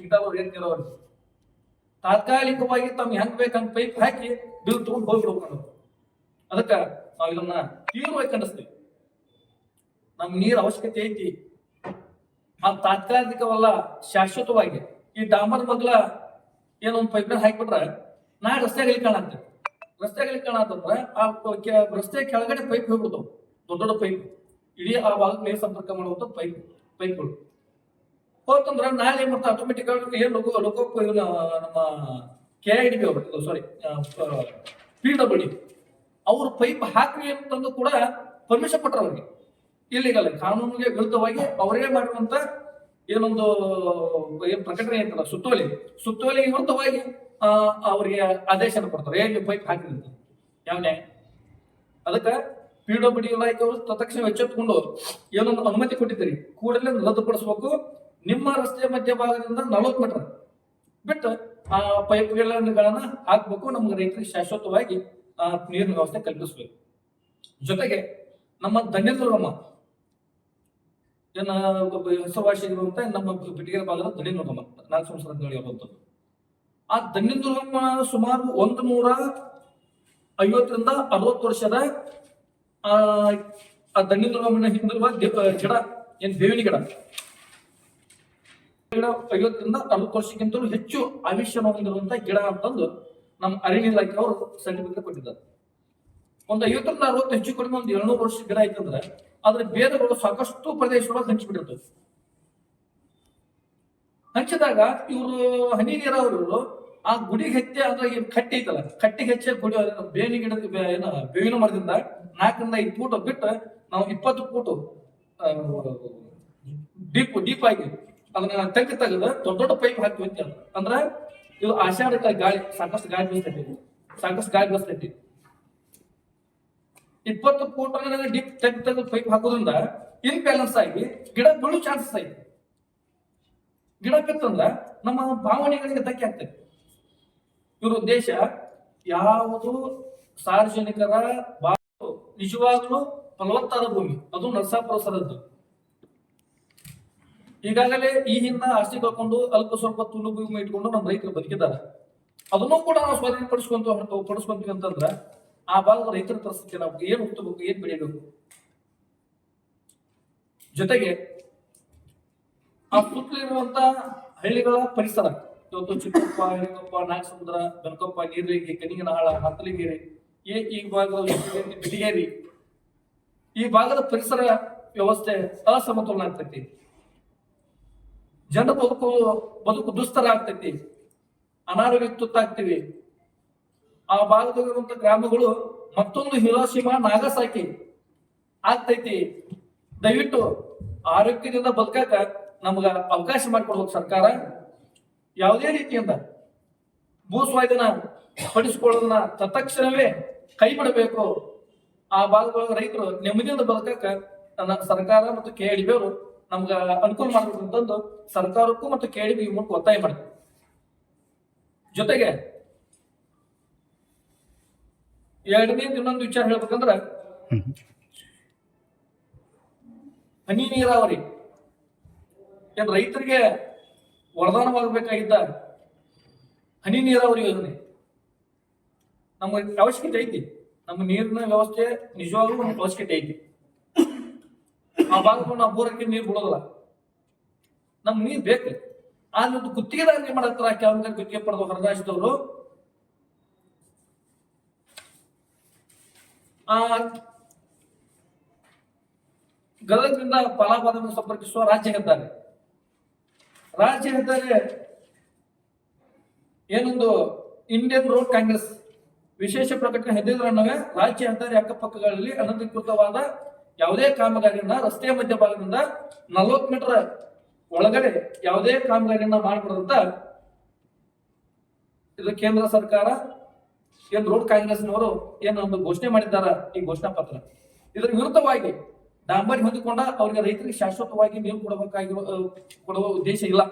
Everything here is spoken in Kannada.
ಸಿಗ್ತಾವ್ರು ಏನ್ ಕೆಲವರು ತಾತ್ಕಾಲಿಕವಾಗಿ ತಮ್ಮ ಹೆಂಗ್ ಬೇಕಂತ ಪೈಪ್ ಹಾಕಿ ಬಿಲ್ ತಗೊಂಡು ಹೋಗ್ಬಿಡ್ಬೇಕು. ಅದಕ್ಕ ನಾವು ಇದನ್ನ ತೀವ್ರವಾಗಿ ಖಂಡಿಸ್ತೀವಿ. ನಮ್ ನೀರ್ ಅವಶ್ಯಕತೆ ಐತಿ, ಅದು ತಾತ್ಕಾಲಿಕವಲ್ಲ, ಶಾಶ್ವತವಾಗಿ. ಈ ಡಾಂಬರ್ ಮಗ್ಲ ಏನೊಂದು ಪೈಪ್ ಹಾಕಿಬಿಟ್ರೆ ನಾ ರಸ್ತೆಗಳಿಗೆ ಕಾಣತ್ತೇವೆ. ರಸ್ತೆಗಳಿಗೆ ಕಾಣತ್ತಂದ್ರ ಆ ರಸ್ತೆ ಕೆಳಗಡೆ ಪೈಪ್ ಹೋಗ್ಬಿಡ್ತಾವ, ದೊಡ್ಡ ದೊಡ್ಡ ಪೈಪ್, ಇಡೀ ಆ ಭಾಗಕ್ಕೆ ನೀರು ಸಂಪರ್ಕ ಮಾಡುವಂತ ಪೈಪ್ಗಳು ಹೋತಂದ್ರ ನಾಳೆ ಏನ್ ಮಾಡ್ತಾ ಆಟೋಮೆಟಿಕ್ ಆಗಿ ಏನ್ ನಮ್ಮ KIDB ಅವರು ಸಾರಿ PWD ಅವ್ರು ಪೈಪ್ ಹಾಕ್ರಿ ಅಂತಂದು ಕೂಡ ಪರ್ಮಿಷನ್ ಕೊಟ್ಟರು ಅವ್ರಿಗೆ. ಇಲ್ಲಿಗಲ್ಲ, ಕಾನೂನಿಗೆ ವಿರುದ್ಧವಾಗಿ ಅವರೇ ಮಾಡಿರುವಂತ ಏನೊಂದು ಏನ್ ಪ್ರಕಟಣೆ ಅಂತಲ್ಲ, ಸುತ್ತೋಲೆ ವಿರುದ್ಧವಾಗಿ ಅವರಿಗೆ ಆದೇಶನ ಕೊಡ್ತಾರೆ, ಏನ್ ಪೈಪ್ ಹಾಕಿರಿ ಅಂತ. ಯಾವ ನ್ಯಾಯ? ಅದಕ್ಕೆ PWD ಇಲಾಖೆ ಅವರು ತತ್ಕ್ಷಣ ಎಚ್ಚೆತ್ತುಕೊಂಡು ಏನೊಂದು ಅನುಮತಿ ಕೊಟ್ಟಿದ್ದೀರಿ, ಕೂಡಲೇ ರದ್ದುಪಡಿಸಬೇಕು. ನಿಮ್ಮ ರಸ್ತೆ ಮಧ್ಯಭಾಗದಿಂದ 40 ಮೀಟರ್ ಬಿಟ್ಟು ಆ ಪೈಪ್ಗಳನ್ನ ಹಾಕ್ಬೇಕು. ನಮ್ಗೆ ರೈತರಿಗೆ ಶಾಶ್ವತವಾಗಿ ನೀರಿನ ವ್ಯವಸ್ಥೆ ಕಲ್ಪಿಸ್ಬೇಕು. ಜೊತೆಗೆ ನಮ್ಮ ಧನ್ಯದುರ್ಗಮ್ಮ ಏನ ಹೆಸರುವಾಸಿಗಿರುವಂತ ನಮ್ಮ ಬಿಟಿಗೆರೆ ಭಾಗದ ಧನ್ಯದುರ್ಗಮ್ಮ 4 ಸಂವತ್ಸರದಲ್ಲಿ ಇರುವಂತದ್ದು. ಆ ಧನ್ಯದುರ್ಗಮ್ಮ ಸುಮಾರು 150 ರಿಂದ 60 ವರ್ಷದ ಆ ಧನ್ಯದುರ್ಗಮ್ಮನ ಹಿಂದಿರುವ ಗಿಡ ಏನ್ ಬೇವಿನ ಗಿಡ 50 ರಿಂದ 60 ವರ್ಷಕ್ಕಿಂತಲೂ ಹೆಚ್ಚು ಆಯುಷ್ಯ ಹೊಂದಿರುವಂತಹ ಗಿಡ ಅಂತಂದು ನಮ್ಮ ಅರಣ್ಯ ಇಲಾಖೆ ಅವರು ಸರ್ಟಿಫಿಕೇಟ್ ಕೊಟ್ಟಿದ್ದಾರೆ. ಒಂದು 50 ರಿಂದ 60 ಹೆಚ್ಚು ಕಡಿಮೆ ಒಂದು 200 ವರ್ಷ ಗಿಡ ಆಯ್ತಂದ್ರೆ ಅದ್ರ ಬೇರುಗಳು ಸಾಕಷ್ಟು ಪ್ರದೇಶದೊಳಗೆ ಹಂಚಿಬಿಟ್ಟಿರ್ತವೆ. ಹಂಚಿದಾಗ ಇವರು ಹನಿ ನೀರಾವರಿಗಳು ಆ ಗುಡಿಗೆ ಹೆಚ್ಚೆ ಅಂದ್ರೆ ಕಟ್ಟಿ ಐತಲ್ಲ, ಕಟ್ಟಿಗೆ ಹೆಚ್ಚೆ ಗುಡಿ ಬೇವಿನ ಗಿಡದ ಬೇವಿನ ಮರದಿಂದ 4 ರಿಂದ 5 ಫೂಟ್ ಬಿಟ್ಟು ನಾವು 20 ಫೂಟ್ ಡೀಪ್ ಆಗಿ ಅದನ್ನ ತೆಗೆದು ದೊಡ್ಡ ದೊಡ್ಡ ಪೈಪ್ ಹಾಕಿ ಹೋಗ್ತೀವಿ. ಅಂದ್ರ ಇದು ಆಷಾಢಕ್ಕೆ ಗಾಳಿ ಸಾಕಷ್ಟು ಗಾಳಿ ಬೀಸ್ತೈತಿ. 20 ಫೂಟ್ ಡೀಪ್ ತೆಗೆದು ಪೈಪ್ ಹಾಕೋದ್ರಿಂದ ಇನ್ಬ್ಯಾಲೆನ್ಸ್ ಆಗಿ ಗಿಡ ಬೀಳೋ ಚಾನ್ಸಸ್ ಐತಿ. ಗಿಡ ಬಿತ್ತಂದ್ರ ನಮ್ಮ ಭಾವನೆಗಳಿಗೆ ಧಕ್ಕೆ ಆಗ್ತದೆ. ಇವ್ರ ಉದ್ದೇಶ ಯಾವುದು ಸಾರ್ವಜನಿಕರ ನಿಜವಾಗ್ಲೂ ಫಲವತ್ತಾದ ಭೂಮಿ, ಅದು ನರಸಾಪುರ ಸರದ್ದು. ಈಗಾಗಲೇ ಈ ಹಿಂದ ಆಸ್ತಿ ಕಳ್ಕೊಂಡು ಅಲ್ಪ ಸ್ವಲ್ಪ ತುಳು ಭೂಮಿ ಇಟ್ಕೊಂಡು ನಮ್ಮ ರೈತರು ಬದುಕಿದ್ದಾರೆ. ಅದನ್ನು ಕೂಡ ನಾವು ಪಡಿಸ್ಕೊಂತೀವಿ ಅಂತಂದ್ರ ಆ ಭಾಗದ ರೈತರ ಪರಿಸ್ಥಿತಿ ನಾವು ಏನ್ ಹುಟ್ಟಬೇಕು, ಏನ್ ಬೆಳಿಬೇಕು. ಜೊತೆಗೆ ಆ ಸುತ್ತಲಿರುವಂತ ಹಳ್ಳಿಗಳ ಪರಿಸರ, ಇವತ್ತು ಚಿಕ್ಕಪ್ಪ, ಹಿರಿಕೊಪ್ಪ, ನಾಗಸಮುದ್ರ, ಬೆನಕೊಪ್ಪ, ನೀರ್ಲಿಗಿ, ಕನಿಗನಹಾಳ, ಹತ್ತಲಿಗೇರಿ, ಈ ಭಾಗದ ಬಿಟಿಗೇರಿ, ಈ ಭಾಗದ ಪರಿಸರ ವ್ಯವಸ್ಥೆ ಅಸಮತೋಲನ ಆಗ್ತೈತಿ. ಜನ ಬದುಕು ದುಸ್ತರ ಆಗ್ತೈತಿ, ಅನಾರೋಗ್ಯಕ್ಕೆ ತುತ್ತಾಗ್ತೀವಿ. ಆ ಭಾಗದಲ್ಲಿರುವಂತ ಗ್ರಾಮಗಳು ಮತ್ತೊಂದು ಹಿರೋಶಿಮಾ ನಾಗಸಾಕಿ ಆಗ್ತೈತಿ. ದಯವಿಟ್ಟು ಆರೋಗ್ಯದಿಂದ ಬದುಕಾಕ ನಮ್ಗ ಅವಕಾಶ ಮಾಡಿಕೊಡ್ಬೇಕು ಸರ್ಕಾರ. ಯಾವುದೇ ರೀತಿಯಿಂದ ಭೂಸ್ವಾಧೀನ ಪಡಿಸಿಕೊಳ್ಳೋದನ್ನ ತತ್ಕ್ಷಣವೇ ಕೈ ಬಿಡಬೇಕು. ಆ ಭಾಗಗಳ ರೈತರು ನೆಮ್ಮದಿಯಿಂದ ಬದುಕಾಕ ಸರ್ಕಾರ ಮತ್ತು KIDB ಅವರು ನಮ್ಗ ಅನುಕೂಲ ಮಾಡಬೇಕು ಅಂತಂದು ಸರ್ಕಾರಕ್ಕೂ ಮತ್ತು KIDB ಮೂಲಕ ಒತ್ತಾಯ ಮಾಡ್ತೀವಿ. ಜೊತೆಗೆ ಎರಡನೇದು ಇನ್ನೊಂದು ವಿಚಾರ ಹೇಳ್ಬೇಕಂದ್ರ ಹನಿ ನೀರಾವರಿ ಏನ್ ರೈತರಿಗೆ ವರದಾನವಾಗಬೇಕಾಗಿದ್ದ ಹನಿ ನೀರಾವರಿ ಯೋಜನೆ ನಮ್ಗೆ ಅವಶ್ಯಕತೆ ಐತಿ. ನಮ್ಮ ನೀರಿನ ವ್ಯವಸ್ಥೆ ನಿಜವಾಗ್ಲೂ ನಮ್ಗೆ ಅವಶ್ಯಕತೆ ಐತಿ. ಆ ಭಾಗಗಳು ನಾವು ಬೋರಕ್ಕೆ ನೀರು ಬಿಡೋದಿಲ್ಲ, ನಮ್ಗೆ ನೀರು ಬೇಕು. ಆ ಗುತ್ತಿಗೆದಾರ ಏನ್ ಮಾಡತ್ತಾರ, ಕೆಲವೊಂದು ಗುತ್ತಿಗೆ ಪಡೆದು ಹೊರರಾಜ್ಯದವರು ಗದಗದಿಂದ ಪಾಲಾಬಾದನ್ನು ಸಂಪರ್ಕಿಸುವ ರಾಜ್ಯ ಹೆದ್ದಾರಿ ಏನೊಂದು ಇಂಡಿಯನ್ ರೋಡ್ ಕಾಂಗ್ರೆಸ್ ವಿಶೇಷ ಪ್ರಕಟಣೆ 15 ರಾಜ್ಯ ಹೆದ್ದಾರಿ ಅಕ್ಕಪಕ್ಕಗಳಲ್ಲಿ ಅನಧಿಕೃತವಾದ ಯಾವುದೇ ಕಾಮಗಾರಿಯನ್ನ ರಸ್ತೆಯ ಮಧ್ಯಭಾಗದಿಂದ 40 ಮೀಟರ್ ಒಳಗಡೆ ಯಾವುದೇ ಕಾಮಗಾರಿಯನ್ನ ಮಾಡಬಾರದಂತ ಇದು ಕೇಂದ್ರ ಸರ್ಕಾರ ಏನ್ ರೋಡ್ ಕಾಂಗ್ರೆಸ್ನವರು ಏನೊಂದು ಘೋಷಣೆ ಮಾಡಿದ್ದಾರ ಈ ಘೋಷಣಾ ಪತ್ರ. ಇದರ ವಿರುದ್ಧವಾಗಿ ಡಾಂಬರಿ ಹೊಂದಿಕೊಂಡ ಅವರಿಗೆ ರೈತರಿಗೆ ಶಾಶ್ವತವಾಗಿ ನೀರು ಕೊಡುವ ಉದ್ದೇಶ ಇಲ್ಲ.